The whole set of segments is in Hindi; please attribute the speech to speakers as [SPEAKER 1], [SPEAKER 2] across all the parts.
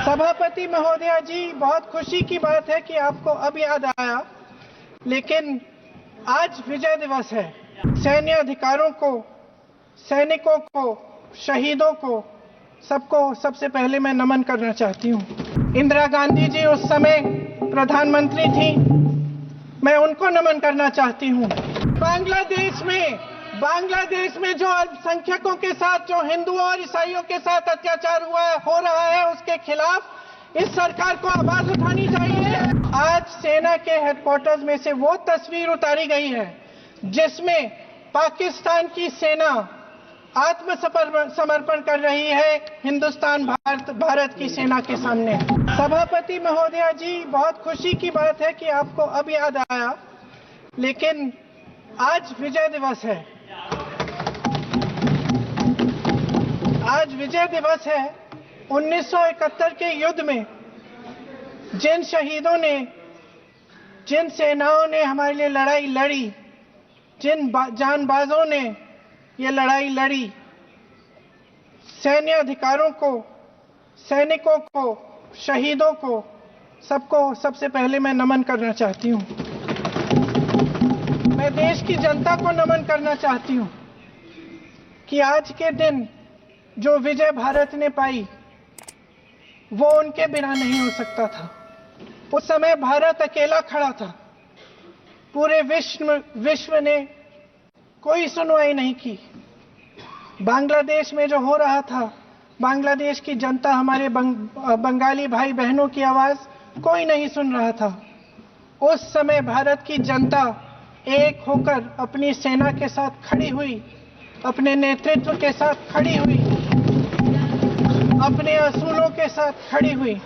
[SPEAKER 1] सभापति महोदया जी, बहुत खुशी की बात है कि आपको अब याद आया, लेकिन आज विजय दिवस है। सैन्य अधिकारों को, सैनिकों को, शहीदों को, सबको सबसे पहले मैं नमन करना चाहती हूँ। इंदिरा गांधी जी उस समय प्रधानमंत्री थी, मैं उनको नमन करना चाहती हूँ। बांग्लादेश में जो अल्पसंख्यकों के साथ, जो हिंदुओं और ईसाइयों के साथ अत्याचार हो रहा है, उसके खिलाफ इस सरकार को आवाज उठानी चाहिए। आज सेना के हेडक्वार्टर्स में से वो तस्वीर उतारी गई है जिसमें पाकिस्तान की सेना आत्मसमर्पण कर रही है हिंदुस्तान भारत की सेना के सामने। सभापति महोदया जी, बहुत खुशी की बात है कि आपको अब याद आया, लेकिन आज विजय दिवस है। आज विजय दिवस है। 1971 के युद्ध में जिन शहीदों ने, जिन सेनाओं ने हमारे लिए लड़ाई लड़ी, जिन जानबाजों ने ये लड़ाई लड़ी, सैन्य अधिकारों को, सैनिकों को, शहीदों को, सबको सबसे पहले मैं नमन करना चाहती हूँ। मैं देश की जनता को नमन करना चाहती हूँ कि आज के दिन जो विजय भारत ने पाई, वो उनके बिना नहीं हो सकता था। उस समय भारत अकेला खड़ा था। पूरे विश्व ने कोई सुनवाई नहीं की। बांग्लादेश में जो हो रहा था, बांग्लादेश की जनता, हमारे बंगाली भाई बहनों की आवाज कोई नहीं सुन रहा था। उस समय भारत की जनता एक होकर अपनी सेना के साथ खड़ी हुई, अपने नेतृत्व के साथ खड़ी हुई, अपने असूलों के साथ खड़ी हुई।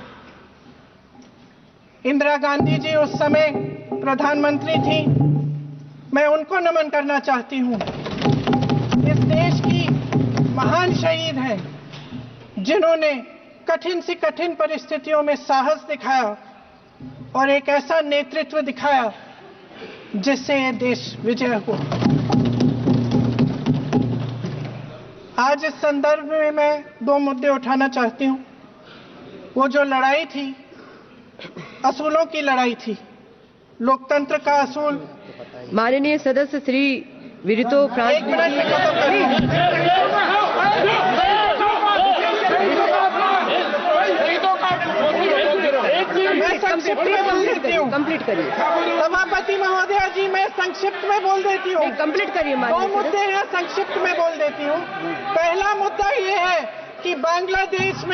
[SPEAKER 1] इंदिरा गांधी जी उस समय प्रधानमंत्री थी, मैं उनको नमन करना चाहती हूँ। इस देश की महान शहीद हैं जिन्होंने कठिन से कठिन परिस्थितियों में साहस दिखाया और एक ऐसा नेतृत्व दिखाया जिससे ये देश विजय हुआ। आज इस संदर्भ में मैं दो मुद्दे उठाना चाहती हूँ। वो जो लड़ाई थी, असूलों की लड़ाई थी, लोकतंत्र का असूल।
[SPEAKER 2] माननीय सदस्य श्री विरितो फ्रांस
[SPEAKER 1] एक मिनट में खत्म करिए। मैं संक्षिप्त में बोल देती हूँ।
[SPEAKER 2] कंप्लीट करिए
[SPEAKER 1] सभापति महोदया जी, मैं संक्षिप्त में बोल देती हूँ।
[SPEAKER 2] कंप्लीट करिए।
[SPEAKER 1] दो मुद्दे हैं, संक्षिप्त में बोल देती हूँ। पहला मुद्दा ये है कि बांग्लादेश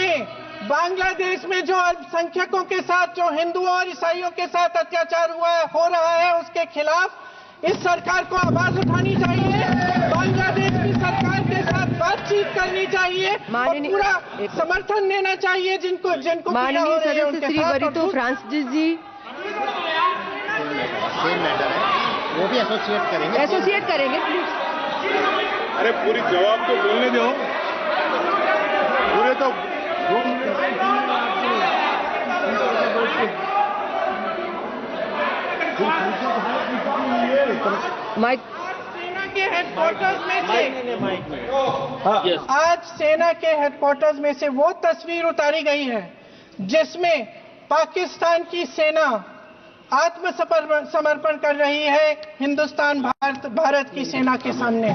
[SPEAKER 1] में जो अल्पसंख्यकों के साथ, जो हिंदुओं और ईसाइयों के साथ अत्याचार हो रहा है, उसके खिलाफ इस सरकार को आवाज उठानी चाहिए। बांग्लादेश की सरकार के साथ बातचीत करनी चाहिए और पूरा समर्थन देना चाहिए जिनको
[SPEAKER 2] माननीय सदस्य श्री वरितो फ्रांसिस जी
[SPEAKER 3] वो भी
[SPEAKER 2] एसोसिएट करेंगे प्लीज।
[SPEAKER 4] अरे पूरी जवाब तो बोलने दो। पूरे तो
[SPEAKER 2] माइक।
[SPEAKER 1] सेना के हेडक्वार्टर्स में से आज सेना के हेडक्वार्टर्स में से वो तस्वीर उतारी गई है जिसमें पाकिस्तान की सेना आत्मसमर्पण कर रही है हिंदुस्तान भारत की सेना के सामने।